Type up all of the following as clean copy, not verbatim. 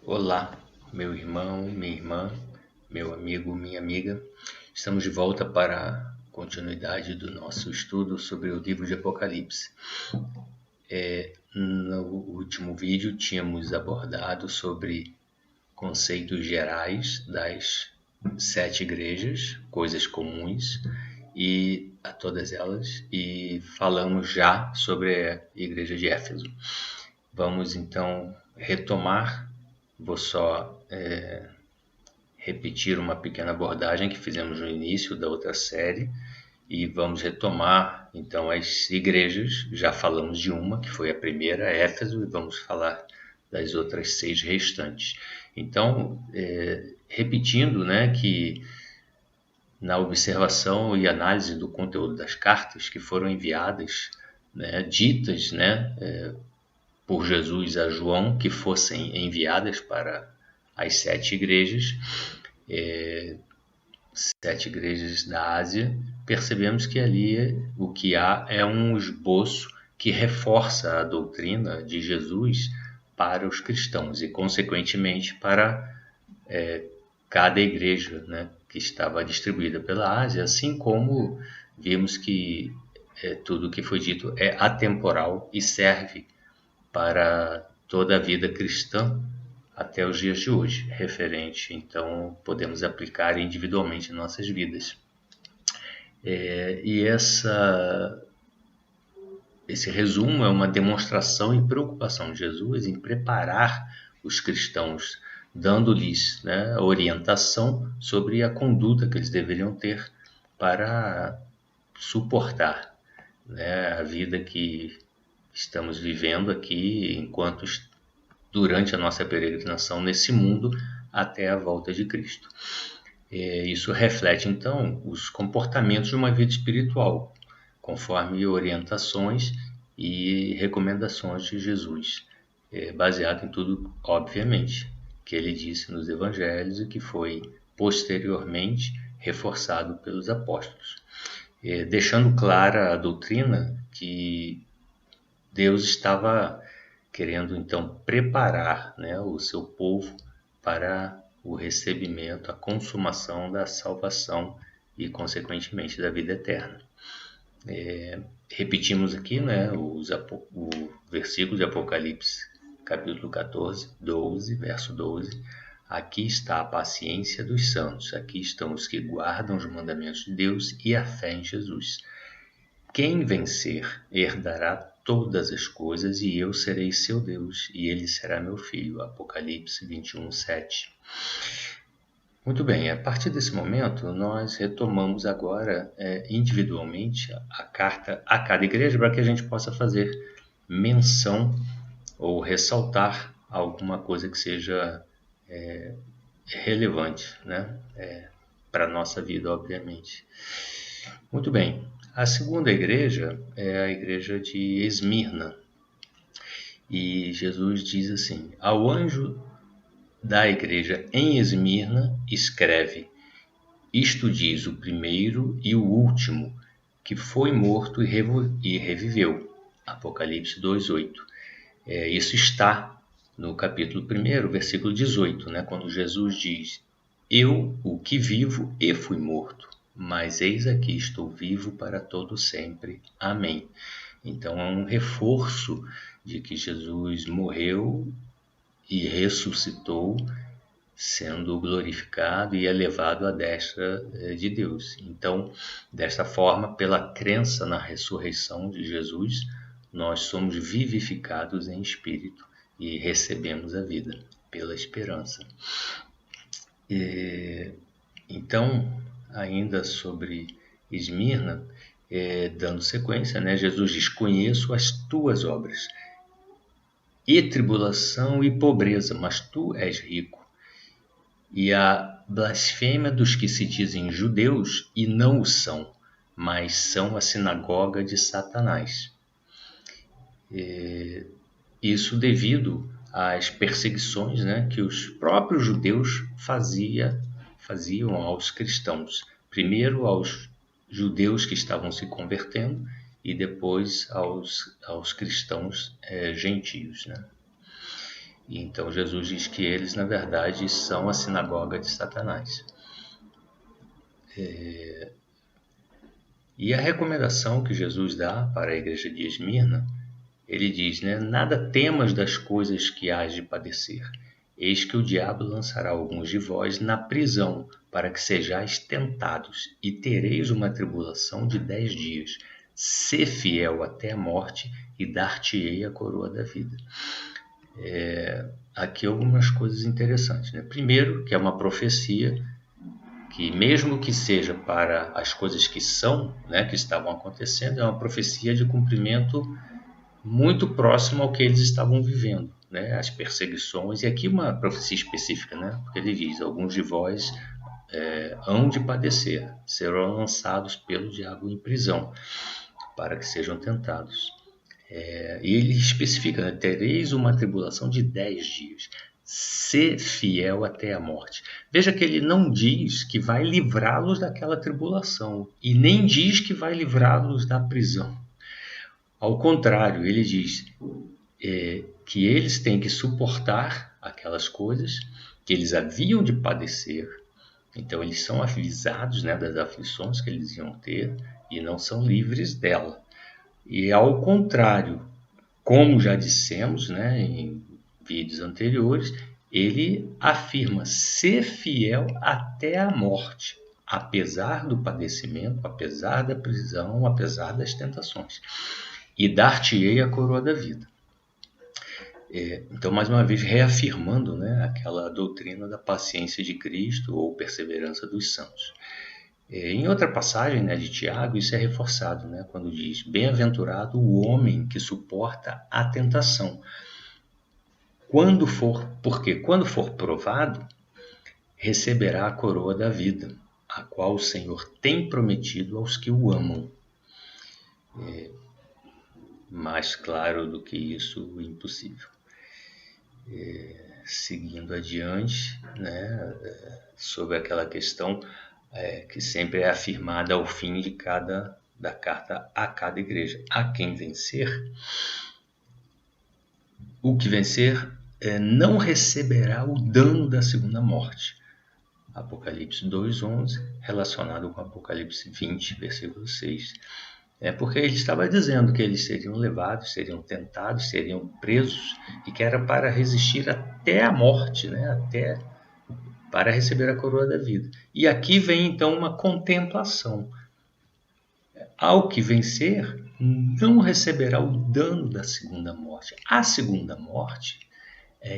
Olá, meu irmão, minha irmã, meu amigo, minha amiga. Estamos de volta para a continuidade do nosso estudo sobre o livro de Apocalipse. No último vídeo tínhamos abordado sobre conceitos gerais das 7 igrejas, coisas comuns e a todas elas, e falamos já sobre a igreja de Éfeso. Vamos então retomar. Vou só repetir uma pequena abordagem que fizemos no início da outra série e vamos retomar então as igrejas. Já falamos de uma, que foi a primeira, Éfeso, e vamos falar das outras 6 restantes. Então, repetindo, que na observação e análise do conteúdo das cartas que foram enviadas, ditas, por Jesus a João, que fossem enviadas para as 7 igrejas, 7 igrejas da Ásia, percebemos que ali o que há é um esboço que reforça a doutrina de Jesus para os cristãos e, consequentemente, para cada igreja, que estava distribuída pela Ásia, assim como vimos que tudo o que foi dito é atemporal e serve para toda a vida cristã até os dias de hoje, referente, então, podemos aplicar individualmente em nossas vidas. E esse resumo é uma demonstração e preocupação de Jesus em preparar os cristãos, dando-lhes orientação sobre a conduta que eles deveriam ter para suportar a vida que estamos vivendo aqui durante a nossa peregrinação nesse mundo até a volta de Cristo. Isso reflete, então, os comportamentos de uma vida espiritual, conforme orientações e recomendações de Jesus, baseado em tudo, obviamente, que ele disse nos evangelhos e que foi posteriormente reforçado pelos apóstolos, deixando clara a doutrina que Deus estava querendo então preparar o seu povo para o recebimento, a consumação da salvação e, consequentemente, da vida eterna. Repetimos aqui o versículo de Apocalipse, capítulo 14, 12, verso 12. Aqui está a paciência dos santos, aqui estão os que guardam os mandamentos de Deus e a fé em Jesus. Quem vencer herdará todas as coisas, e eu serei seu Deus, e ele será meu filho. Apocalipse 21, 7. Muito bem, a partir desse momento, nós retomamos agora individualmente a carta a cada igreja para que a gente possa fazer menção ou ressaltar alguma coisa que seja relevante para a nossa vida, obviamente. Muito bem. A segunda igreja é a igreja de Esmirna. E Jesus diz assim: ao anjo da igreja em Esmirna escreve: isto diz o primeiro e o último, que foi morto e reviveu. Apocalipse 2:8. Isso está no capítulo 1, versículo 18, quando Jesus diz: eu, o que vivo, e fui morto, mas eis aqui estou vivo para todo sempre. Amém. Então é um reforço de que Jesus morreu e ressuscitou, sendo glorificado e elevado à destra de Deus. Então, desta forma, pela crença na ressurreição de Jesus, nós somos vivificados em espírito e recebemos a vida pela esperança. Então, ainda sobre Esmirna, dando sequência, Jesus diz: conheço as tuas obras, e tribulação e pobreza, mas tu és rico. E a blasfêmia dos que se dizem judeus e não o são, mas são a sinagoga de Satanás. Isso devido às perseguições que os próprios judeus faziam aos cristãos. Primeiro aos judeus que estavam se convertendo e depois aos cristãos gentios. E então Jesus diz que eles, na verdade, são a sinagoga de Satanás. E a recomendação que Jesus dá para a igreja de Esmirna, ele diz, né, nada temas das coisas que hás de padecer. Eis que o diabo lançará alguns de vós na prisão, para que sejais tentados, e tereis uma tribulação de 10 dias. Sê fiel até a morte, e dar-te-ei a coroa da vida. Aqui algumas coisas interessantes, né? Primeiro, que é uma profecia, que mesmo que seja para as coisas que são, né, que estavam acontecendo, é uma profecia de cumprimento muito próximo ao que eles estavam vivendo, né? As perseguições, e aqui uma profecia específica, né? Porque ele diz, alguns de vós hão de padecer, serão lançados pelo diabo em prisão, para que sejam tentados. E ele especifica, né? Tereis uma tribulação de 10 dias. Ser fiel até a morte. Veja que ele não diz que vai livrá-los daquela tribulação, e nem diz que vai livrá-los da prisão. Ao contrário, ele diz que eles têm que suportar aquelas coisas que eles haviam de padecer. Então eles são avisados, né, das aflições que eles iam ter e não são livres dela. E ao contrário, como já dissemos, né, em vídeos anteriores, ele afirma ser fiel até a morte, apesar do padecimento, apesar da prisão, apesar das tentações. E dar-te-ei a coroa da vida. Então, mais uma vez, reafirmando, né, aquela doutrina da paciência de Cristo ou perseverança dos santos. Em outra passagem, né, de Tiago, isso é reforçado, né, quando diz: bem-aventurado o homem que suporta a tentação. Porque quando for provado, receberá a coroa da vida, a qual o Senhor tem prometido aos que o amam. Mais claro do que isso, impossível. Seguindo adiante, né, sobre aquela questão que sempre é afirmada ao fim da carta a cada igreja: a quem vencer, o que vencer não receberá o dano da segunda morte. Apocalipse 2:11, relacionado com Apocalipse 20, versículo 6. Porque ele estava dizendo que eles seriam levados, seriam tentados, seriam presos, e que era para resistir até a morte, né? Até para receber a coroa da vida. E aqui vem então uma contemplação. Ao que vencer, não receberá o dano da segunda morte. A segunda morte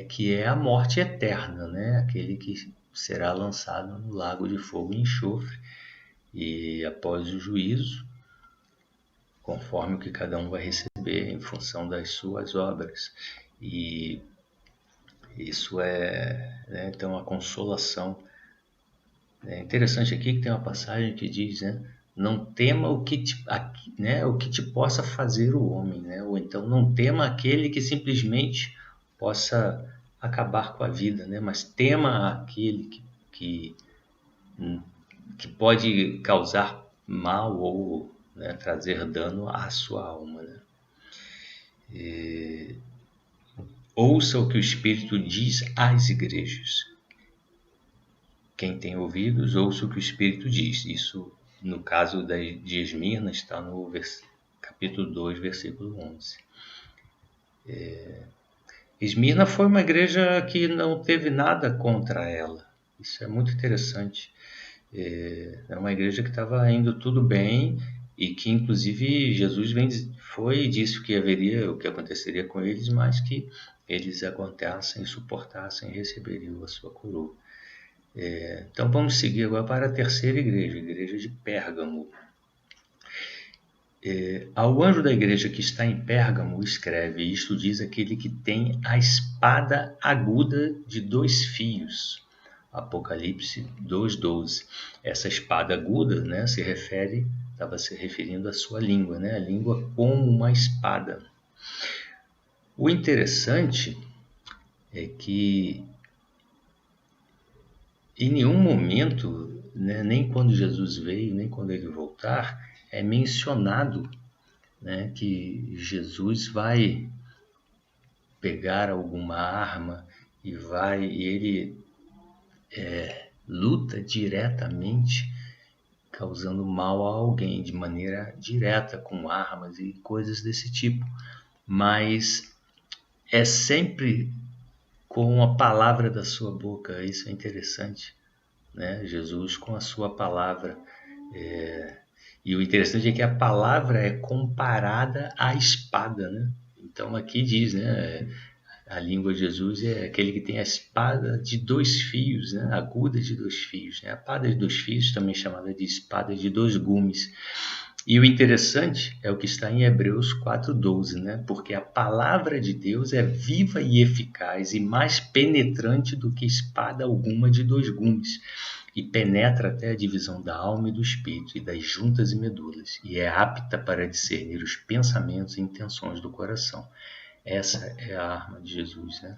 que é a morte eterna, né? Aquele que será lançado no lago de fogo e enxofre, e após o juízo, conforme o que cada um vai receber em função das suas obras. E isso né, então a consolação. É interessante aqui que tem uma passagem que diz, né, não tema o que te possa fazer o homem, né? Ou então não tema aquele que simplesmente possa acabar com a vida, né? Mas tema aquele que pode causar mal ou, né, trazer dano à sua alma, né? Ouça o que o Espírito diz às igrejas. Quem tem ouvidos, ouça o que o Espírito diz. Isso, no caso de Esmirna, está no capítulo 2, versículo 11. Esmirna foi uma igreja que não teve nada contra ela. Isso é muito interessante. É uma igreja que estava indo tudo bem e que, inclusive, Jesus foi e disse o que aconteceria com eles, mas que eles aguentassem, suportassem e receberiam a sua coroa. Então vamos seguir agora para a terceira igreja, a igreja de Pérgamo. Ao anjo da igreja que está em Pérgamo escreve: isto diz aquele que tem a espada aguda de 2 fios. Apocalipse 2:12. Essa espada aguda, né, estava se referindo à sua língua, né, a língua como uma espada. O interessante é que em nenhum momento, né, nem quando Jesus veio, nem quando ele voltar, é mencionado, né, que Jesus vai pegar alguma arma e ele luta diretamente, causando mal a alguém de maneira direta, com armas e coisas desse tipo. Mas é sempre com a palavra da sua boca. Isso é interessante, né? Jesus com a sua palavra. E o interessante é que a palavra é comparada à espada, né? Então aqui diz, né? A língua de Jesus é aquele que tem a espada de 2 fios, né? Aguda de 2 fios. Né? A espada de 2 fios, também chamada de espada de 2 gumes. E o interessante é o que está em Hebreus 4:12, né? Porque a palavra de Deus é viva e eficaz e mais penetrante do que espada alguma de 2 gumes, e penetra até a divisão da alma e do espírito e das juntas e medulas, e é apta para discernir os pensamentos e intenções do coração. Essa é a arma de Jesus, né?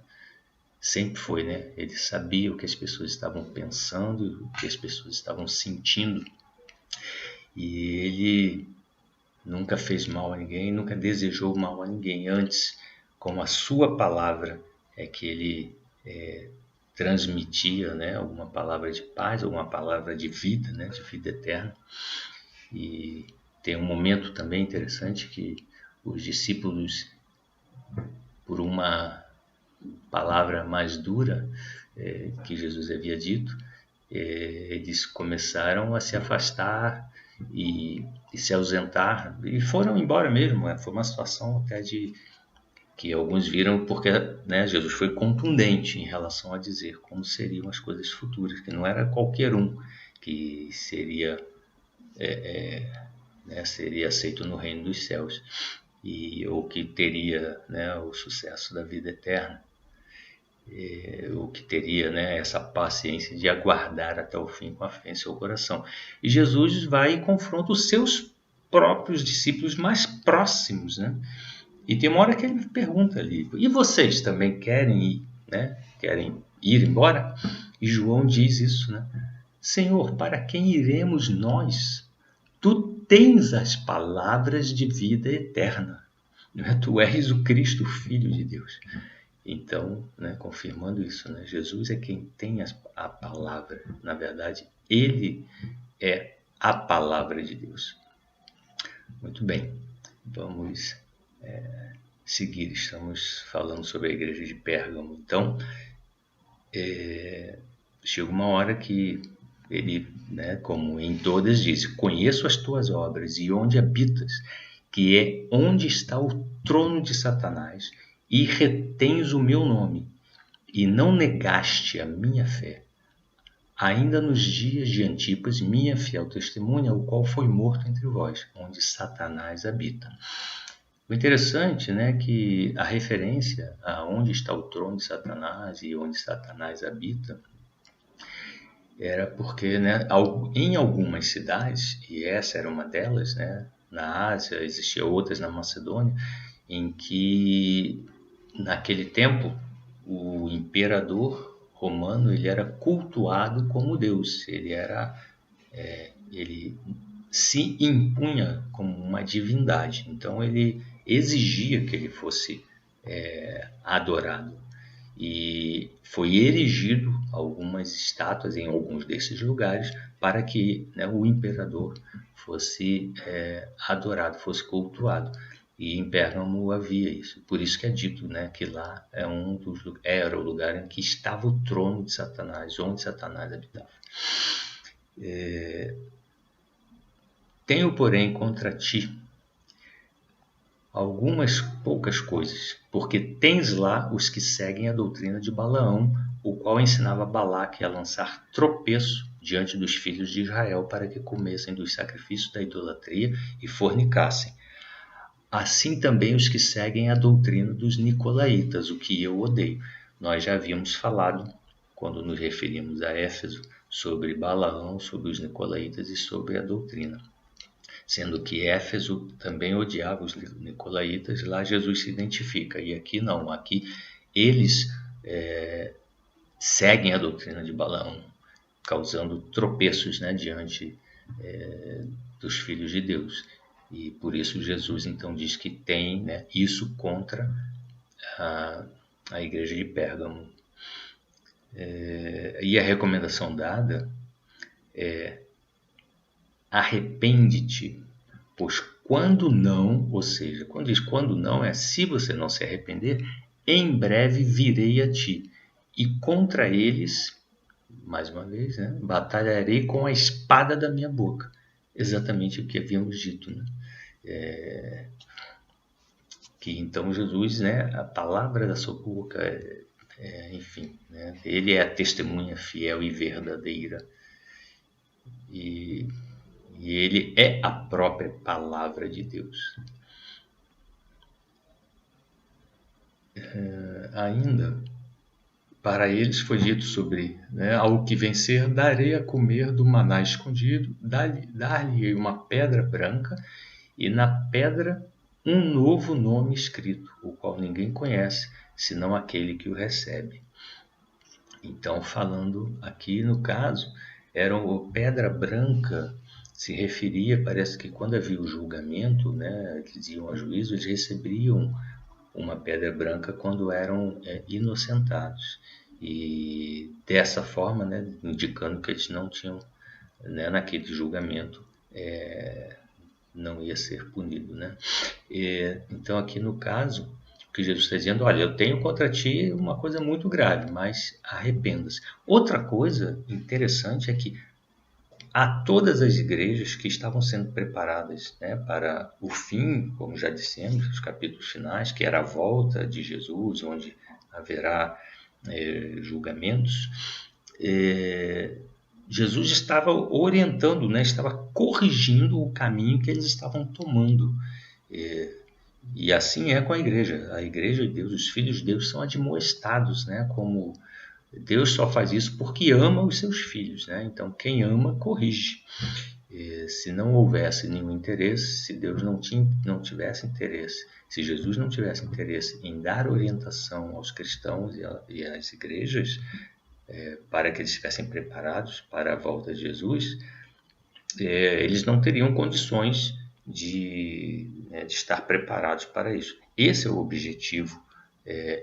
Sempre foi, né? Ele sabia o que as pessoas estavam pensando, o que as pessoas estavam sentindo, e ele nunca fez mal a ninguém, nunca desejou mal a ninguém. Antes, com a sua palavra, é que ele transmitia, né, alguma palavra de paz, alguma palavra de vida, né, de vida eterna. E tem um momento também interessante que os discípulos, por uma palavra mais dura que Jesus havia dito, eles começaram a se afastar e se ausentar, e foram embora mesmo. Foi uma situação até de que alguns viram, porque, né, Jesus foi contundente em relação a dizer como seriam as coisas futuras, que não era qualquer um que seria seria aceito no reino dos céus, ou que teria, né, o sucesso da vida eterna, ou que teria, né, essa paciência de aguardar até o fim com a fé em seu coração. E Jesus vai e confronta os seus próprios discípulos mais próximos, né? E tem uma hora que ele pergunta ali: e vocês também querem ir, né? Querem ir embora? E João diz isso, né? Senhor, para quem iremos nós? Tu tens as palavras de vida eterna. Né? Tu és o Cristo, o Filho de Deus. Então, né, confirmando isso, né? Jesus é quem tem a palavra. Na verdade, ele é a palavra de Deus. Muito bem, vamos seguir. Estamos falando sobre a igreja de Pérgamo. Então, chega uma hora que ele, né, como em todas, diz: conheço as tuas obras e onde habitas, que é onde está o trono de Satanás, e retens o meu nome, e não negaste a minha fé, ainda nos dias de Antipas, minha fiel testemunha, o qual foi morto entre vós, onde Satanás habita. O interessante, né, que a referência a onde está o trono de Satanás e onde Satanás habita era porque, né, em algumas cidades, e essa era uma delas, né, na Ásia, existiam outras na Macedônia, em que naquele tempo o imperador romano ele era cultuado como Deus, ele se impunha como uma divindade, então ele exigia que ele fosse adorado. E foi erigido algumas estátuas em alguns desses lugares para que, né, o imperador fosse adorado, fosse cultuado. E em Pérgamo havia isso. Por isso que é dito, né, que lá era o lugar em que estava o trono de Satanás, onde Satanás habitava. Tenho, porém, contra ti algumas poucas coisas, porque tens lá os que seguem a doutrina de Balaão, o qual ensinava Balaque a lançar tropeço diante dos filhos de Israel para que comessem dos sacrifícios da idolatria e fornicassem. Assim também os que seguem a doutrina dos nicolaítas, o que eu odeio. Nós já havíamos falado, quando nos referimos a Éfeso, sobre Balaão, sobre os nicolaítas e sobre a doutrina. Sendo que Éfeso também odiava os nicolaítas, lá Jesus se identifica. E aqui não, aqui eles seguem a doutrina de Balaão, causando tropeços, né, diante dos filhos de Deus. E por isso Jesus então diz que tem, né, isso contra a igreja de Pérgamo. E a recomendação dada é: arrepende-te, pois quando não, ou seja, quando diz quando não, é se você não se arrepender, em breve virei a ti, e contra eles, mais uma vez, né, batalharei com a espada da minha boca. Exatamente o que havíamos dito, né? Que então Jesus, né, a palavra da sua boca, enfim, né, ele é a testemunha fiel e verdadeira. E ele é a própria palavra de Deus. Ainda, para eles foi dito sobre, né, ao que vencer, darei a comer do maná escondido, dar-lhe uma pedra branca, e na pedra um novo nome escrito, o qual ninguém conhece, senão aquele que o recebe. Então, falando aqui no caso, era uma pedra branca, se referia, parece que quando havia o julgamento, né, que eles iam a juízo, eles recebiam uma pedra branca quando eram inocentados. E dessa forma, né, indicando que eles não tinham, né, naquele julgamento, não ia ser punido, né? Então, aqui no caso, o que Jesus está dizendo: olha, eu tenho contra ti uma coisa muito grave, mas arrependa-se. Outra coisa interessante é que a todas as igrejas que estavam sendo preparadas, né, para o fim, como já dissemos, os capítulos finais, que era a volta de Jesus, onde haverá julgamentos, Jesus estava orientando, né, estava corrigindo o caminho que eles estavam tomando. E assim é com a igreja. A igreja de Deus, os filhos de Deus são admoestados, né, como Deus só faz isso porque ama os seus filhos, né? Então, quem ama, corrige. Se não houvesse nenhum interesse, se Deus não tivesse interesse, se Jesus não tivesse interesse em dar orientação aos cristãos e às igrejas, para que eles estivessem preparados para a volta de Jesus, eles não teriam condições de estar preparados para isso. Esse é o objetivo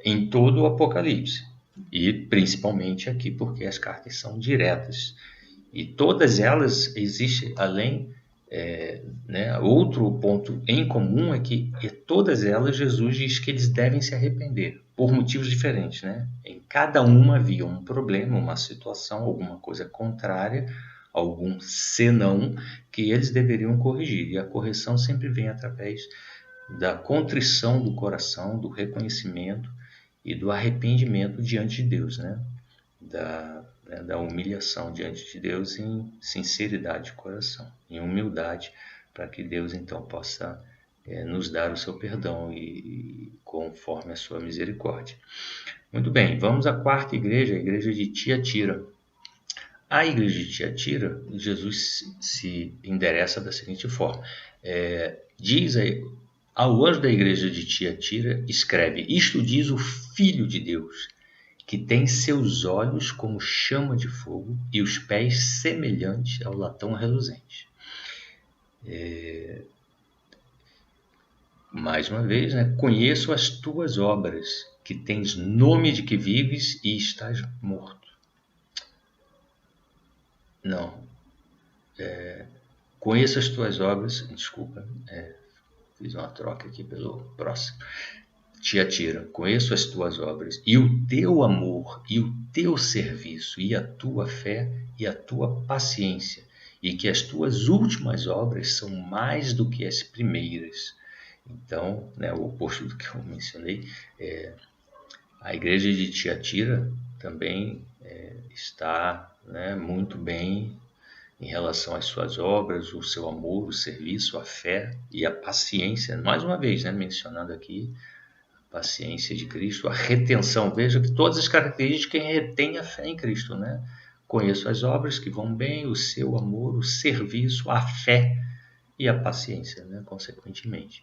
em todo o Apocalipse. E principalmente aqui, porque as cartas são diretas. E todas elas existem, além, né, outro ponto em comum é que todas elas Jesus diz que eles devem se arrepender, por motivos diferentes, né? Em cada uma havia um problema, uma situação, alguma coisa contrária, algum senão que eles deveriam corrigir. E a correção sempre vem através da contrição do coração, do reconhecimento e do arrependimento diante de Deus, né? Da humilhação diante de Deus em sinceridade de coração, em humildade, para que Deus então possa nos dar o seu perdão e conforme a sua misericórdia. Muito bem, vamos à quarta igreja, a igreja de Tiatira. A igreja de Tiatira, Jesus se endereça da seguinte forma: diz aí, ao anjo da igreja de Tiatira, escreve: isto diz o Filho de Deus, que tem seus olhos como chama de fogo e os pés semelhantes ao latão reluzente. Mais uma vez, né? Conheço as tuas obras, que tens nome de que vives e estás morto. Não. Conheço as tuas obras, desculpa, fiz uma troca aqui pelo próximo. Tiatira, conheço as tuas obras, e o teu amor, e o teu serviço, e a tua fé, e a tua paciência, e que as tuas últimas obras são mais do que as primeiras. Então, né, o oposto do que eu mencionei, a igreja de Tiatira também está, né, muito bem em relação às suas obras, o seu amor, o serviço, a fé e a paciência. Mais uma vez, né, mencionando aqui a paciência de Cristo, a retenção. Veja que todas as características de quem retém a fé em Cristo, né? Conheço as obras que vão bem, o seu amor, o serviço, a fé e a paciência, né, consequentemente.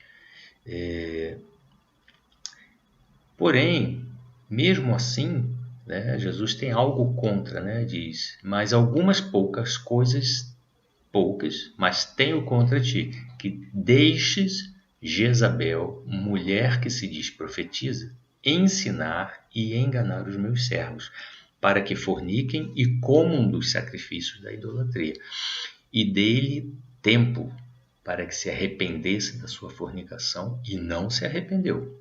Porém, mesmo assim, né, Jesus tem algo contra, né, diz: mas algumas poucas, mas tenho contra ti, que deixes Jezabel, mulher que se diz profetiza, ensinar e enganar os meus servos, para que forniquem e comam dos sacrifícios da idolatria. E dei-lhe tempo para que se arrependesse da sua fornicação, e não se arrependeu.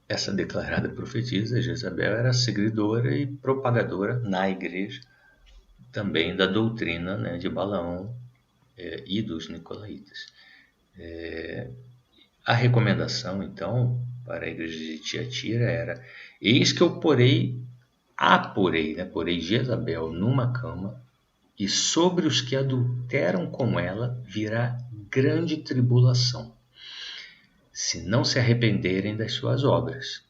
Essa declarada profetisa, Jezabel, era seguidora e propagadora na igreja também da doutrina, né, de Balaão e dos nicolaítas. A recomendação, então, para a igreja de Tiatira era: eis que eu porei Jezabel numa cama, e sobre os que adulteram com ela virá grande tribulação, se não se arrependerem das suas obras.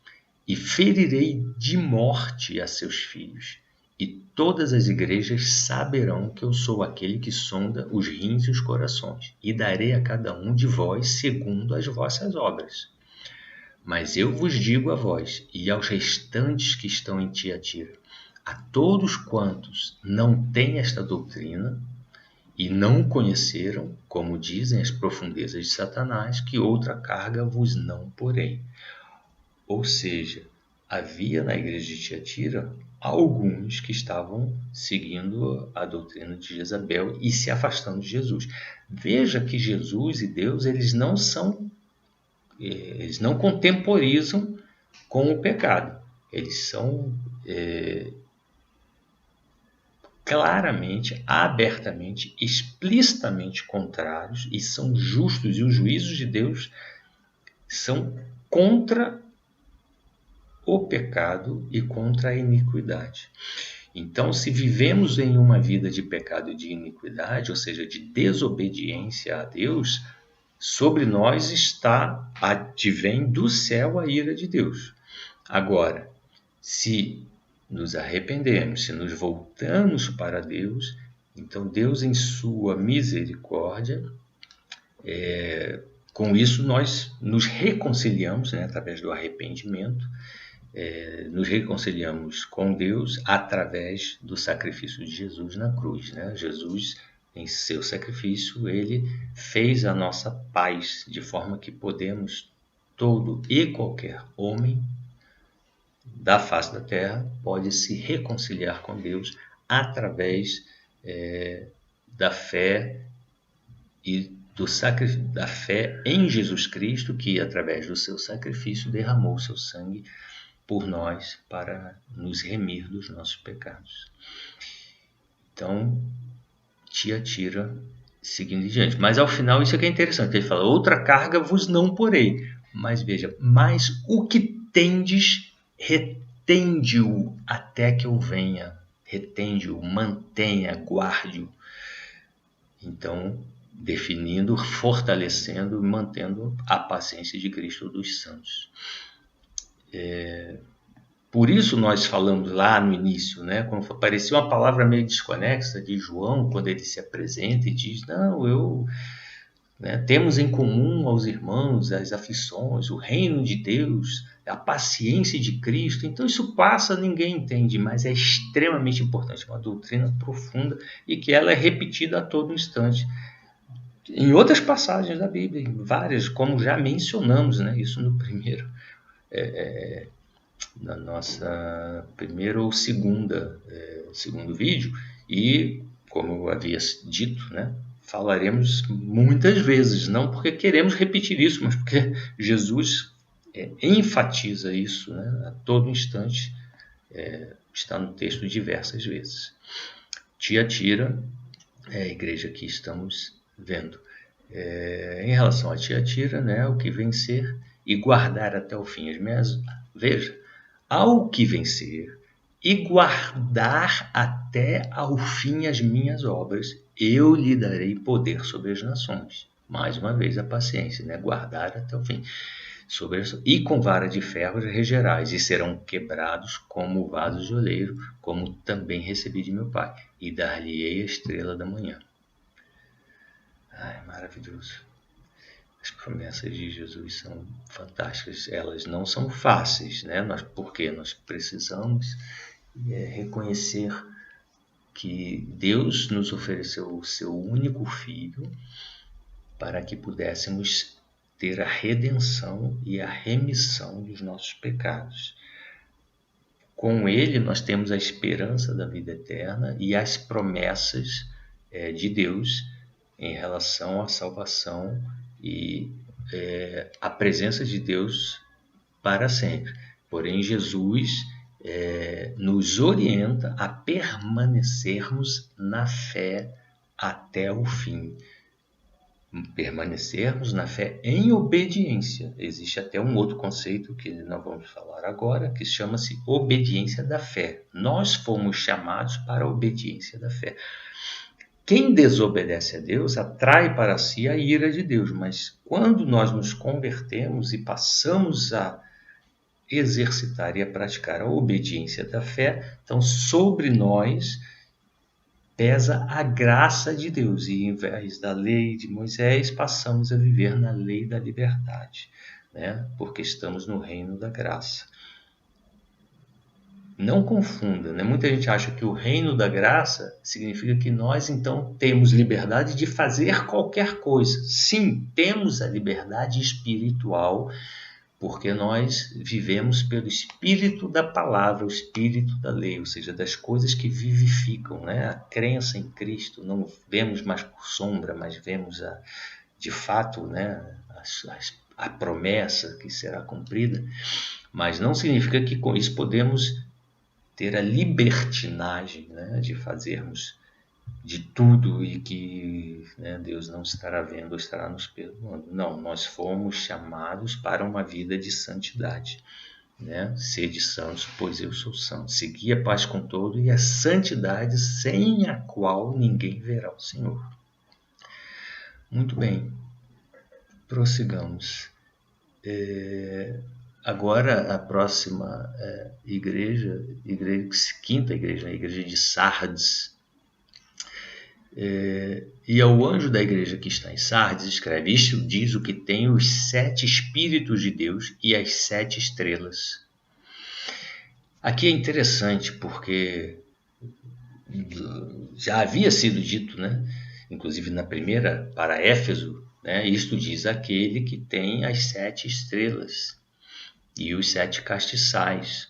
E ferirei de morte a seus filhos, e todas as igrejas saberão que eu sou aquele que sonda os rins e os corações, e darei a cada um de vós segundo as vossas obras. Mas eu vos digo a vós e aos restantes que estão em Tiatira, a todos quantos não têm esta doutrina e não conheceram, como dizem as profundezas de Satanás, que outra carga vos não porei. Ou seja, havia na igreja de Tiatira alguns que estavam seguindo a doutrina de Jezabel e se afastando de Jesus. Veja que Jesus e Deus, eles não contemporizam com o pecado. Eles são claramente, abertamente, explicitamente contrários e são justos, e os juízos de Deus são contra o pecado e contra a iniquidade. Então, se vivemos em uma vida de pecado e de iniquidade, ou seja, de desobediência a Deus, sobre nós advém do céu a ira de Deus. Agora, se nos arrependemos, se nos voltamos para Deus, então Deus, em sua misericórdia, com isso nós nos reconciliamos, né, através do arrependimento, nos reconciliamos com Deus através do sacrifício de Jesus na cruz, né? Jesus, em seu sacrifício, ele fez a nossa paz, de forma que podemos, todo e qualquer homem da face da terra pode se reconciliar com Deus através da fé e da fé em Jesus Cristo, que através do seu sacrifício derramou o seu sangue por nós para nos remir dos nossos pecados. Então, Tiatira, seguindo adiante. Mas ao final isso aqui é interessante, ele fala: outra carga vos não porei. Mas veja, mas o que tendes, retende-o até que eu venha. Retende-o, mantenha, guarde-o. Então, definindo, fortalecendo e mantendo a paciência de Cristo dos santos. Por isso nós falamos lá no início, né, quando parecia uma palavra meio desconexa de João, quando ele se apresenta e diz: não, temos em comum aos irmãos as aflições, o reino de Deus, a paciência de Cristo. Então isso passa, ninguém entende, mas é extremamente importante, uma doutrina profunda e que ela é repetida a todo instante. Em outras passagens da Bíblia, em várias, como já mencionamos, né, isso no primeiro, na nossa primeira ou segundo vídeo, e como eu havia dito, né, falaremos muitas vezes, não porque queremos repetir isso, mas porque Jesus enfatiza isso, né, a todo instante, está no texto diversas vezes. Tiatira é a igreja que estamos vendo. Em relação a Tiatira, né, o que vencer e guardar até o fim as minhas... Veja, ao que vencer e guardar até ao fim as minhas obras, eu lhe darei poder sobre as nações. Mais uma vez a paciência, né? Guardar até o fim. E com vara de ferro regerás, e serão quebrados como vasos de oleiro, como também recebi de meu Pai, e dar-lhe-ei a estrela da manhã. Ai, maravilhoso. As promessas de Jesus são fantásticas. Elas não são fáceis, né? Porque nós precisamos reconhecer que Deus nos ofereceu o seu único Filho para que pudéssemos ter a redenção e a remissão dos nossos pecados. Com ele nós temos a esperança da vida eterna e as promessas de Deus em relação à salvação e a presença de Deus para sempre. Porém, Jesus nos orienta a permanecermos na fé até o fim. Permanecermos na fé em obediência. Existe até um outro conceito que não vamos falar agora, que chama-se obediência da fé. Nós fomos chamados para a obediência da fé. Quem desobedece a Deus atrai para si a ira de Deus, mas quando nós nos convertemos e passamos a exercitar e a praticar a obediência da fé, então sobre nós pesa a graça de Deus, e em vez da lei de Moisés, passamos a viver na lei da liberdade, né? Porque estamos no reino da graça. Não confunda, né? Muita gente acha que o reino da graça significa que nós, então, temos liberdade de fazer qualquer coisa. Sim, temos a liberdade espiritual, porque nós vivemos pelo espírito da palavra, o espírito da lei, ou seja, das coisas que vivificam, né? A crença em Cristo, não vemos mais por sombra, mas vemos de fato, né? a promessa que será cumprida, mas não significa que com isso podemos ter a libertinagem, né? De fazermos de tudo e que, né, Deus não estará vendo ou estará nos perdoando. Não, nós fomos chamados para uma vida de santidade, né? Sede santos, pois eu sou santo. Segui a paz com todo e a santidade sem a qual ninguém verá o Senhor. Muito bem, prossigamos. Agora a próxima igreja, quinta igreja, a igreja de Sardes. E ao anjo da igreja que está em Sardes escreve: isto diz o que tem os 7 Espíritos de Deus e as 7 estrelas. Aqui é interessante porque já havia sido dito, né? Inclusive na primeira para Éfeso, né? Isto diz aquele que tem as 7 estrelas e os 7 castiçais.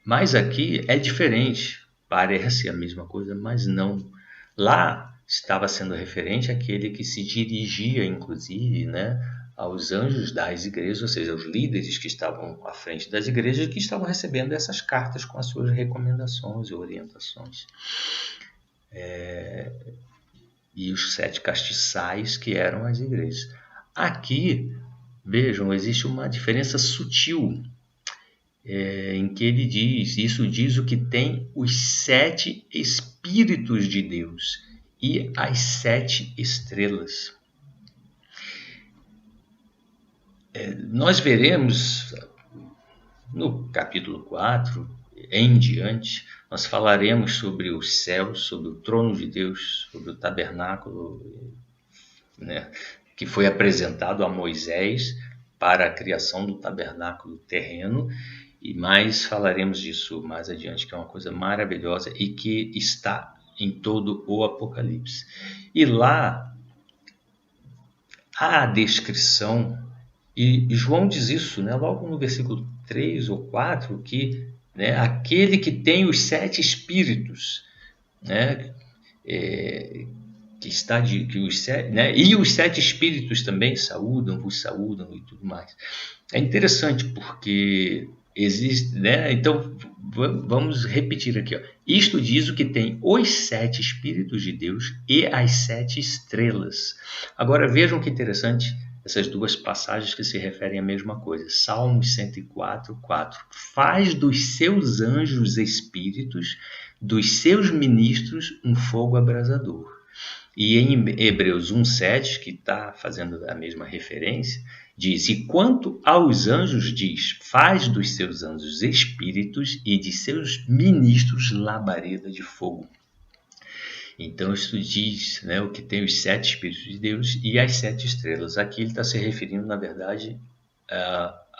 Mas aqui é diferente. Parece a mesma coisa, mas não. Lá estava sendo referente àquele que se dirigia, inclusive, né, aos anjos das igrejas, ou seja, os líderes que estavam à frente das igrejas, que estavam recebendo essas cartas com as suas recomendações e orientações. E os 7 castiçais, que eram as igrejas. Aqui, vejam, existe uma diferença sutil, em que ele diz, isso diz o que tem os 7 Espíritos de Deus e as 7 estrelas. Nós veremos no capítulo 4 em diante, nós falaremos sobre os céus, sobre o trono de Deus, sobre o tabernáculo, né, que foi apresentado a Moisés para a criação do tabernáculo terreno. E mais falaremos disso mais adiante, que é uma coisa maravilhosa e que está em todo o Apocalipse. E lá há a descrição, e João diz isso, né, logo no versículo 3 ou 4, que, né, aquele que tem os 7 Espíritos, né, que está que os 7, né, e os 7 Espíritos também vos saúdam e tudo mais. É interessante porque existe, né? Então vamos repetir aqui, ó. Isto diz o que tem os 7 Espíritos de Deus e as 7 estrelas. Agora vejam que interessante essas duas passagens que se referem à mesma coisa. Salmos 104, 4. Faz dos seus anjos espíritos, dos seus ministros, um fogo abrasador. E em Hebreus 1,7, que está fazendo a mesma referência, diz: e quanto aos anjos diz, faz dos seus anjos espíritos e de seus ministros labareda de fogo. Então isso diz, né, o que tem os 7 Espíritos de Deus e as 7 estrelas. Aqui ele está se referindo, na verdade,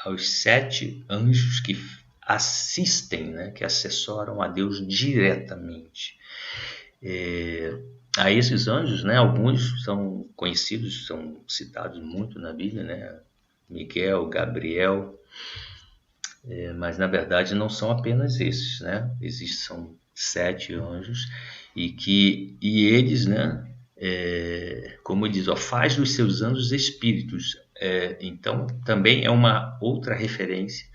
aos 7 anjos que assistem, né, que assessoram a Deus diretamente. a esses anjos, né, alguns são conhecidos, são citados muito na Bíblia, né, Miguel, Gabriel, mas na verdade não são apenas esses, né, são 7 anjos e eles, né, como diz, ó, faz dos seus anjos espíritos. Então também é uma outra referência,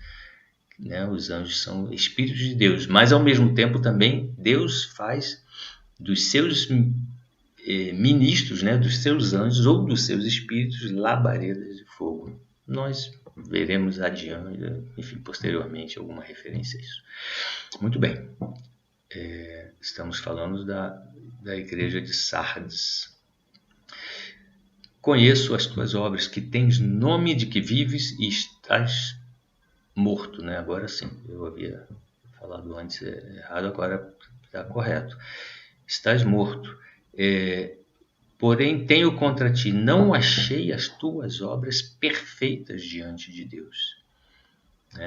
né, os anjos são espíritos de Deus, mas ao mesmo tempo também Deus faz dos seus ministros, né, dos seus anjos ou dos seus espíritos labaredas de fogo. Nós veremos adiante, enfim, posteriormente, alguma referência a isso. Muito bem, estamos falando da igreja de Sardes. Conheço as tuas obras, que tens nome de que vives e estás morto, né? Agora sim, eu havia falado antes errado, agora está correto. Estás morto. Porém, tenho contra ti, não achei as tuas obras perfeitas diante de Deus.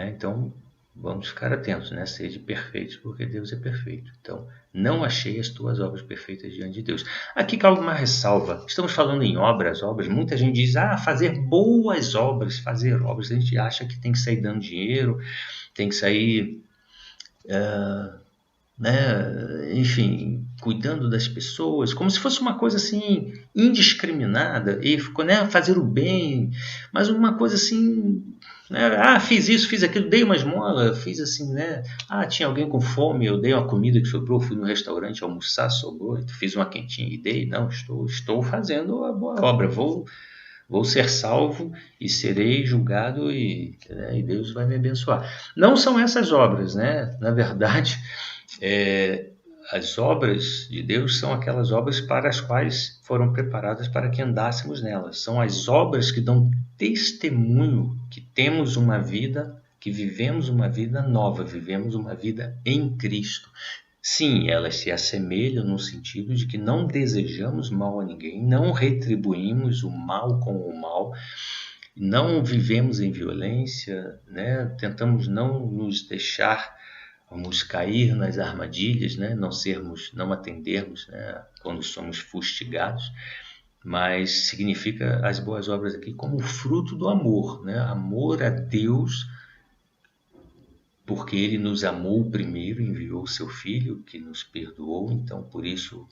Então, vamos ficar atentos, né? Sede perfeitos, porque Deus é perfeito. Então, não achei as tuas obras perfeitas diante de Deus. Aqui cabe uma ressalva. Estamos falando em obras. Muita gente diz, fazer boas obras, fazer obras. A gente acha que tem que sair dando dinheiro, tem que sair, enfim, cuidando das pessoas, como se fosse uma coisa assim indiscriminada, e né, fazer o bem, mas uma coisa assim, né, fiz isso, fiz aquilo, dei uma esmola, fiz assim, né, tinha alguém com fome, eu dei uma comida que sobrou, fui no restaurante almoçar, sobrou, fiz uma quentinha e dei. Não, estou fazendo a boa obra, vou ser salvo e serei julgado e Deus vai me abençoar. Não são essas obras, né? Na verdade, as obras de Deus são aquelas obras para as quais foram preparadas para que andássemos nelas. São as obras que dão testemunho que temos uma vida, que vivemos uma vida nova, vivemos uma vida em Cristo. Sim, elas se assemelham no sentido de que não desejamos mal a ninguém, não retribuímos o mal com o mal, não vivemos em violência, né? Tentamos não nos vamos cair nas armadilhas, né? Não atendermos, né? Quando somos fustigados, mas significa as boas obras aqui como fruto do amor, né? Amor a Deus, porque Ele nos amou primeiro, enviou o seu Filho que nos perdoou, então por isso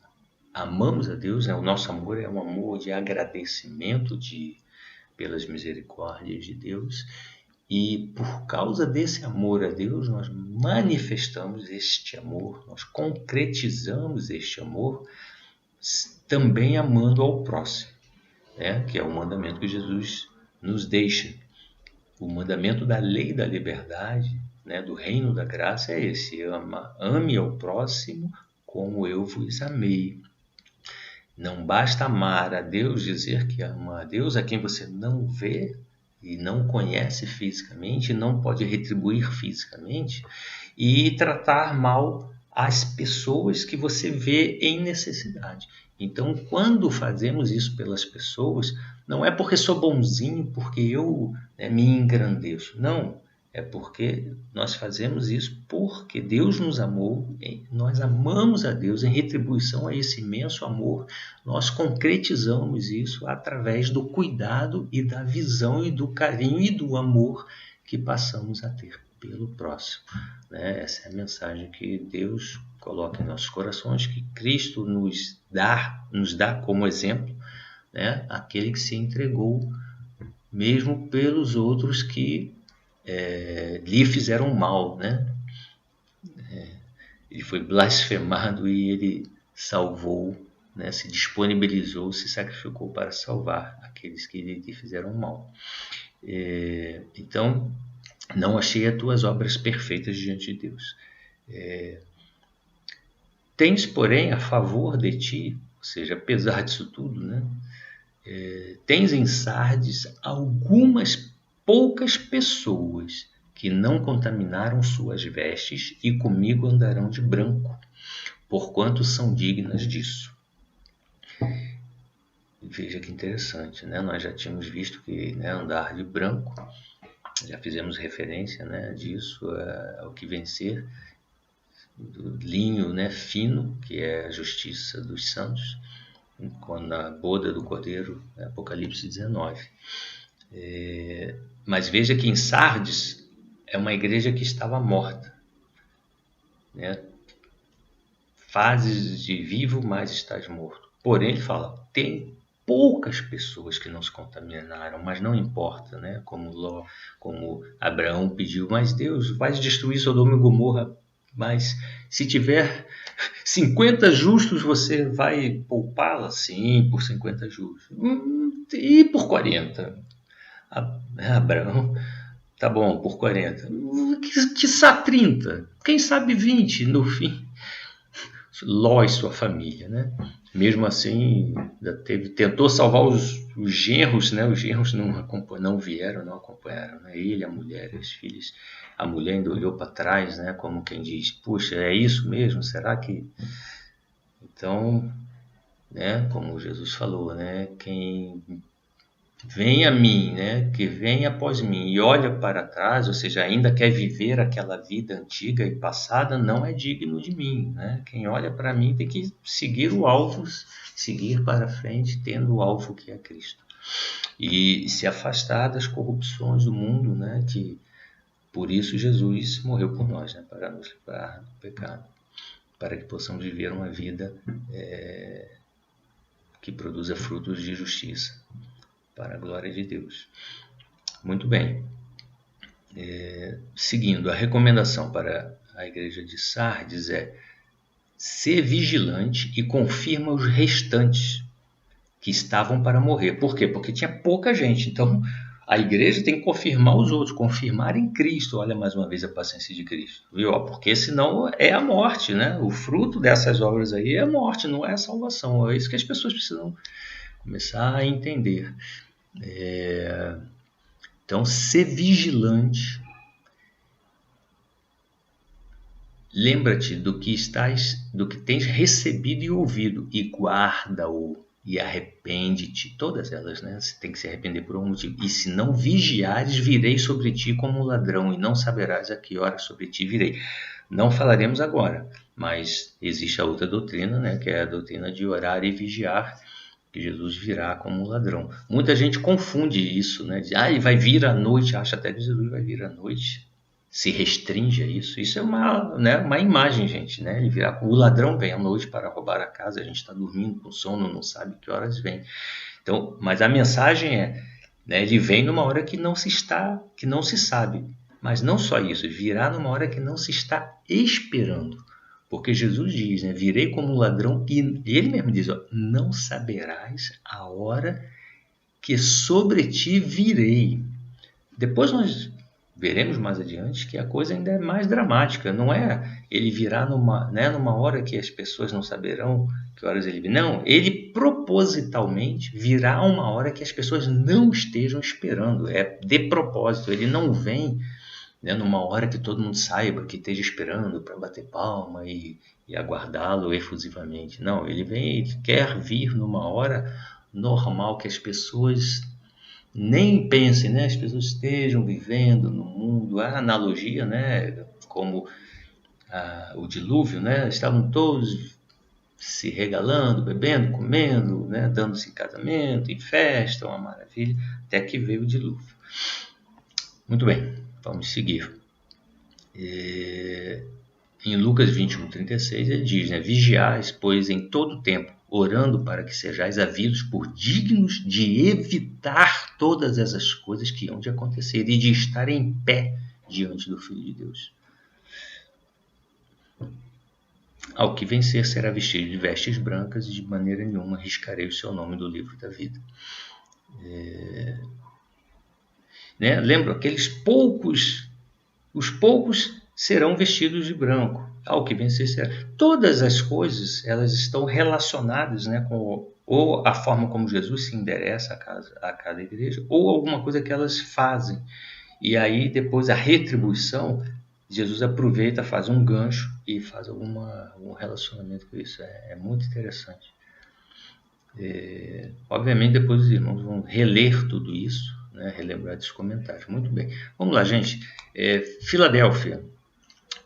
amamos a Deus, né? O nosso amor é um amor de agradecimento pelas misericórdias de Deus. E por causa desse amor a Deus, nós manifestamos este amor, nós concretizamos este amor também amando ao próximo, né? Que é o mandamento que Jesus nos deixa. O mandamento da lei da liberdade, né? Do reino da graça é esse: ame ao próximo como eu vos amei. Não basta amar a Deus, dizer que ama a Deus a quem você não vê e não conhece fisicamente, não pode retribuir fisicamente, e tratar mal as pessoas que você vê em necessidade. Então, quando fazemos isso pelas pessoas, não é porque sou bonzinho, porque eu me engrandeço. Não, é porque nós fazemos isso porque Deus nos amou, nós amamos a Deus, em retribuição a esse imenso amor, nós concretizamos isso através do cuidado e da visão e do carinho e do amor que passamos a ter pelo próximo, né? Essa é a mensagem que Deus coloca em nossos corações, que Cristo nos dá como exemplo, né? Aquele que se entregou mesmo pelos outros que lhe fizeram mal, né? Ele foi blasfemado e ele salvou, né? Se disponibilizou, se sacrificou para salvar aqueles que lhe fizeram mal. Então, não achei as tuas obras perfeitas diante de Deus. Tens, porém, a favor de ti, ou seja, apesar disso tudo, né? Tens em Sardes algumas poucas pessoas que não contaminaram suas vestes e comigo andarão de branco, porquanto são dignas disso. Veja que interessante, né? Nós já tínhamos visto que, né, andar de branco, já fizemos referência, né, disso ao que vencer, do linho, né, fino, que é a justiça dos santos, na boda do Cordeiro, Apocalipse 19. Mas veja que em Sardes é uma igreja que estava morta, né? Fases de vivo, mas estás morto. Porém, ele fala, tem poucas pessoas que não se contaminaram, mas não importa, né? Como Abraão pediu, mas Deus vai destruir Sodoma e Gomorra, mas se tiver 50 justos, você vai poupá-la? Sim, por 50 justos. E por 40? Abraão, tá bom, por 40. Quiçá 30, quem sabe 20 no fim. Ló e sua família, né? Mesmo assim, tentou salvar os genros, né? Os genros não vieram, não acompanharam, né? Ele, a mulher e os filhos. A mulher ainda olhou para trás, né? Como quem diz, puxa, é isso mesmo? Será que... Então, né? Como Jesus falou, né? Quem vem a mim, né? Que vem após mim e olha para trás, ou seja, ainda quer viver aquela vida antiga e passada, não é digno de mim, né? Quem olha para mim tem que seguir o alvo, seguir para frente, tendo o alvo que é Cristo. E se afastar das corrupções do mundo, né? Que por isso Jesus morreu por nós, né? Para nos livrar do pecado, para que possamos viver uma vida que produza frutos de justiça, para a glória de Deus. Muito bem. Seguindo, a recomendação para a igreja de Sardes é ser vigilante e confirma os restantes que estavam para morrer. Por quê? Porque tinha pouca gente. Então, a igreja tem que confirmar os outros, confirmar em Cristo. Olha mais uma vez a paciência de Cristo. Viu? Porque senão é a morte, né? O fruto dessas obras aí é a morte, não é a salvação. É isso que as pessoas precisam começar a entender. Então, ser vigilante. Lembra-te do que tens recebido e ouvido, e guarda-o, e arrepende-te. Todas elas, né? Você tem que se arrepender por um motivo. E se não vigiares, virei sobre ti como um ladrão, e não saberás a que hora sobre ti virei. Não falaremos agora, mas existe a outra doutrina, né? Que é a doutrina de orar e vigiar, que Jesus virá como um ladrão. Muita gente confunde isso, né? Diz, ele vai vir à noite, acha até que Jesus vai vir à noite. Se restringe a isso. Isso é uma imagem, gente, né? Ele virá, o ladrão vem à noite para roubar a casa, a gente está dormindo com sono, não sabe que horas vem. Então, mas a mensagem é, né, ele vem numa hora que não se sabe. Mas não só isso, virá numa hora que não se está esperando. Porque Jesus diz, né, virei como um ladrão, e ele mesmo diz, não saberás a hora que sobre ti virei. Depois nós veremos mais adiante que a coisa ainda é mais dramática. Não é ele virá numa hora que as pessoas não saberão que horas ele virá. Não, ele propositalmente virá uma hora que as pessoas não estejam esperando. É de propósito, ele não vem, né, numa hora que todo mundo saiba, que esteja esperando para bater palma e aguardá-lo efusivamente. Não, ele quer vir numa hora normal que as pessoas nem pensem, né? As pessoas estejam vivendo no mundo. A analogia, né? Como o dilúvio, né? Estavam todos se regalando, bebendo, comendo, né? Dando-se em casamento, em festa, uma maravilha, até que veio o dilúvio. Muito bem, vamos seguir. Em Lucas 21:36 ele diz, né? Vigiais, pois em todo tempo, orando para que sejais havidos por dignos de evitar todas essas coisas que hão de acontecer e de estar em pé diante do Filho de Deus. Ao que vencer será vestido de vestes brancas e de maneira nenhuma riscarei o seu nome do livro da vida. Né? Lembra, os poucos serão vestidos de branco. Ao que vencer será. Todas as coisas, elas estão relacionadas, né, com ou a forma como Jesus se endereça a cada igreja, ou alguma coisa que elas fazem. E aí, depois, a retribuição, Jesus aproveita, faz um gancho e faz algum relacionamento com isso. É muito interessante. Obviamente, depois os irmãos vão reler tudo isso, né, relembrar desses comentários. Muito bem. Vamos lá, gente. Filadélfia.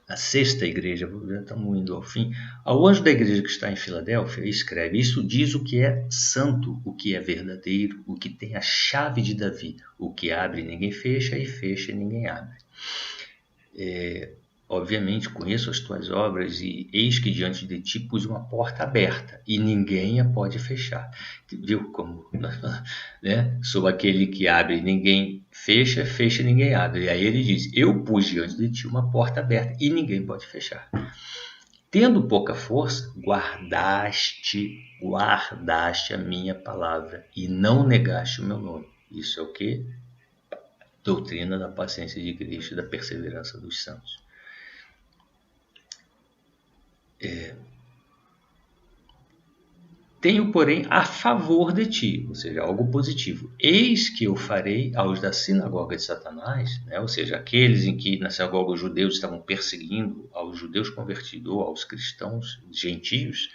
a sexta igreja, já estamos indo ao fim, ao anjo da igreja que está em Filadélfia, escreve: isso diz o que é santo, o que é verdadeiro, o que tem a chave de Davi, o que abre ninguém fecha, e fecha ninguém abre. Obviamente conheço as tuas obras, e eis que diante de ti pus uma porta aberta, e ninguém a pode fechar. Viu como, né? Sou aquele que abre, ninguém fecha, fecha, ninguém abre. E aí ele diz: eu pus diante de ti uma porta aberta, e ninguém pode fechar. Tendo pouca força, guardaste a minha palavra, e não negaste o meu nome. Isso é o que? Doutrina da paciência de Cristo e da perseverança dos santos. Tenho, porém, a favor de ti, ou seja, algo positivo. Eis que eu farei aos da sinagoga de Satanás, né? Ou seja, aqueles em que na sinagoga os judeus estavam perseguindo aos judeus convertidos, ou aos cristãos gentios,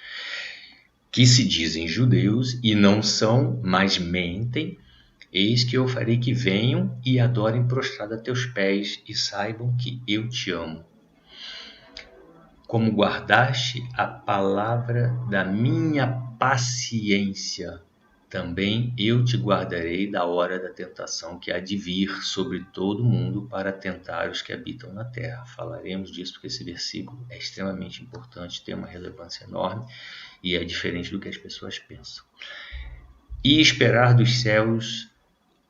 que se dizem judeus e não são, mas mentem. Eis que eu farei que venham e adorem prostrado a teus pés, e saibam que eu te amo. Como guardaste a palavra da minha paciência, também eu te guardarei da hora da tentação que há de vir sobre todo mundo para tentar os que habitam na terra. Falaremos disso porque esse versículo é extremamente importante, tem uma relevância enorme e é diferente do que as pessoas pensam. E esperar dos céus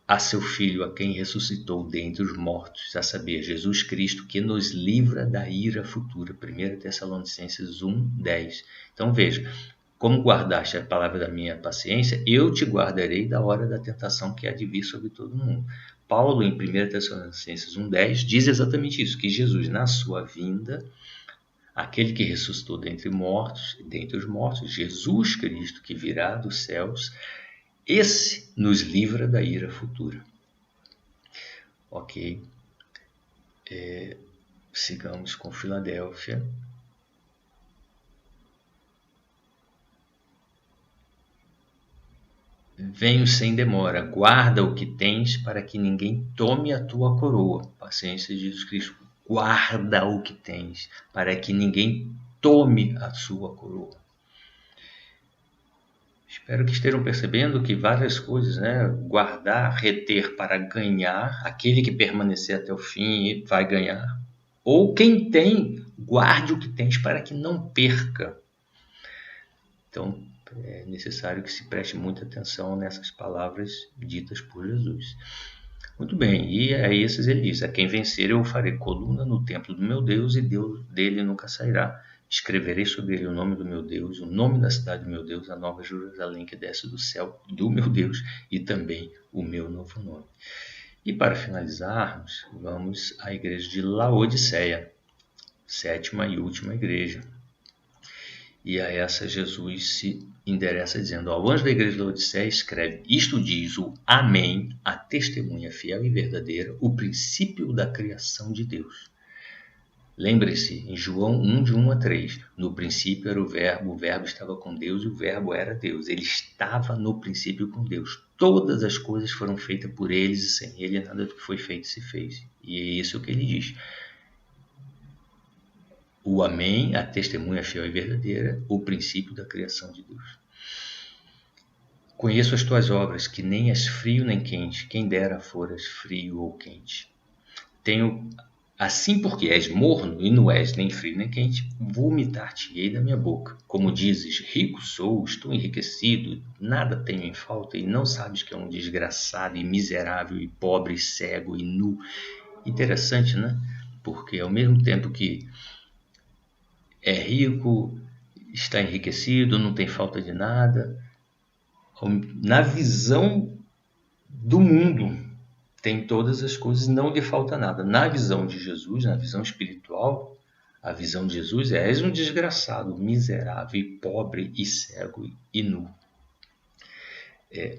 a seu Filho, a quem ressuscitou dentre os mortos, a saber, Jesus Cristo, que nos livra da ira futura. 1 Tessalonicenses 1:10. Então veja, como guardaste a palavra da minha paciência, eu te guardarei da hora da tentação que há de vir sobre todo mundo. Paulo, em 1 Tessalonicenses 1:10, diz exatamente isso, que Jesus, na sua vinda, aquele que ressuscitou dentre os mortos, Jesus Cristo, que virá dos céus, esse nos livra da ira futura. Ok. Sigamos com Filadélfia. Venho sem demora, guarda o que tens para que ninguém tome a tua coroa. Paciência de Jesus Cristo. Guarda o que tens para que ninguém tome a sua coroa. Espero que estejam percebendo que várias coisas, né? Guardar, reter para ganhar, aquele que permanecer até o fim vai ganhar. Ou quem tem, guarde o que tens para que não perca. Então, é necessário que se preste muita atenção nessas palavras ditas por Jesus. Muito bem, e a esses ele diz: a quem vencer eu farei coluna no templo do meu Deus, e Deus dele nunca sairá. Escreverei sobre ele o nome do meu Deus, o nome da cidade do meu Deus, a nova Jerusalém que desce do céu do meu Deus, e também o meu novo nome. E para finalizarmos, vamos à igreja de Laodiceia, sétima e última igreja. E a essa Jesus se endereça dizendo: ao anjo da igreja de Laodiceia escreve: isto diz o Amém, a testemunha fiel e verdadeira, o princípio da criação de Deus. Lembre-se, em João 1, de 1 a 3, no princípio era o verbo estava com Deus e o verbo era Deus. Ele estava no princípio com Deus. Todas as coisas foram feitas por eles e sem ele nada do que foi feito se fez. E é isso que ele diz. O Amém, a testemunha fiel e verdadeira, o princípio da criação de Deus. Conheço as tuas obras, que nem és frio nem quente, quem dera foras frio ou quente. Assim porque és morno e não és nem frio nem quente, vomitar-te-ei da minha boca. Como dizes, rico sou, estou enriquecido, nada tenho em falta, e não sabes que é um desgraçado e miserável e pobre, cego e nu. Interessante, né? Porque ao mesmo tempo que é rico, está enriquecido, não tem falta de nada, na visão do mundo, tem todas as coisas, não lhe falta nada. Na visão de Jesus, na visão espiritual, a visão de Jesus é: és um desgraçado, miserável, e pobre, e cego, e nu.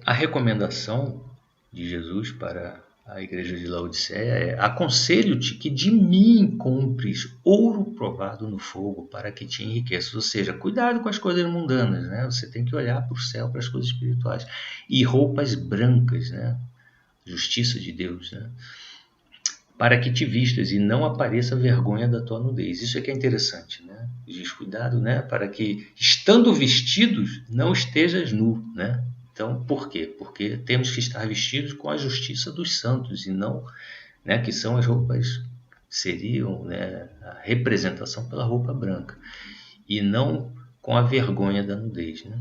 A recomendação de Jesus para a igreja de Laodiceia é: aconselho-te que de mim compres ouro provado no fogo para que te enriqueças. Ou seja, cuidado com as coisas mundanas, né? Você tem que olhar para o céu, para as coisas espirituais. E roupas brancas, né? Justiça de Deus, né? para que te vistas e não apareça a vergonha da tua nudez. Isso é que é interessante, né? Diz, cuidado, né? Para que, estando vestidos, não estejas nu, né? Então, por quê? Porque temos que estar vestidos com a justiça dos santos e não, né, que são as roupas, seriam, né, a representação pela roupa branca, e não com a vergonha da nudez, né?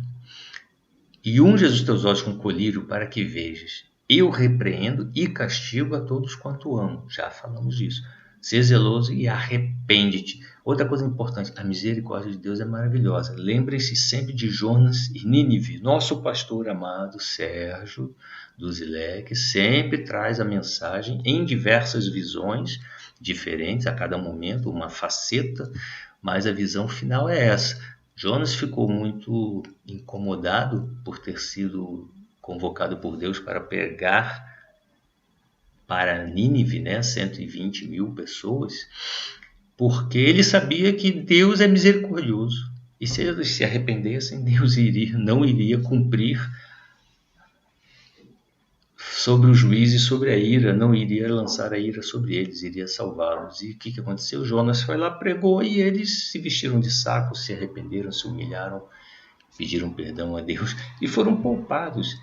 E unjas os teus olhos com colírio para que vejas. Eu repreendo e castigo a todos quanto amo. Já falamos disso. Ser zeloso e arrepende-te. Outra coisa importante, a misericórdia de Deus é maravilhosa. Lembrem-se sempre de Jonas e Nínive. Nosso pastor amado Sérgio Duzilek sempre traz a mensagem em diversas visões diferentes a cada momento, uma faceta, mas a visão final é essa. Jonas ficou muito incomodado por ter sido convocado por Deus para pregar para Nínive, né, 120 mil pessoas, porque ele sabia que Deus é misericordioso. E se eles se arrependessem, Deus não iria cumprir sobre o juízo e sobre a ira, não iria lançar a ira sobre eles, iria salvá-los. E o que aconteceu? Jonas foi lá, pregou, e eles se vestiram de saco, se arrependeram, se humilharam, pediram perdão a Deus e foram poupados.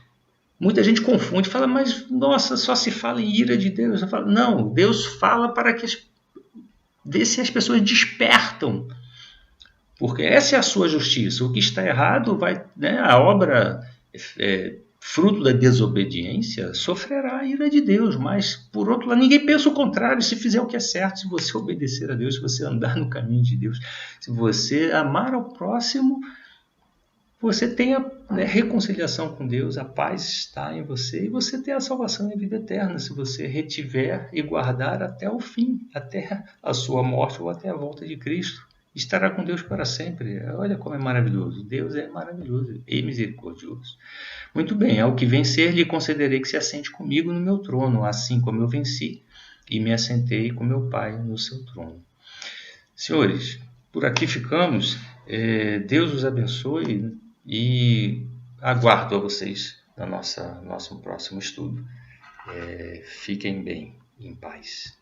Muita gente confunde, fala, mas nossa, só se fala em ira de Deus. Eu falo, não, Deus fala para que vê se as pessoas despertam, porque essa é a sua justiça. O que está errado vai, né, a obra fruto da desobediência sofrerá a ira de Deus, mas por outro lado ninguém pensa o contrário. Se fizer o que é certo, se você obedecer a Deus, se você andar no caminho de Deus, se você amar ao próximo, você tem a, né, reconciliação com Deus, a paz está em você e você tem a salvação e a vida eterna se você retiver e guardar até o fim, até a sua morte ou até a volta de Cristo. Estará com Deus para sempre. Olha como é maravilhoso. Deus é maravilhoso e misericordioso. Muito bem, ao que vencer lhe concederei que se assente comigo no meu trono, assim como eu venci e me assentei com meu Pai no seu trono. Senhores, por aqui ficamos. Deus os abençoe e aguardo a vocês no nosso próximo estudo. Fiquem bem, em paz.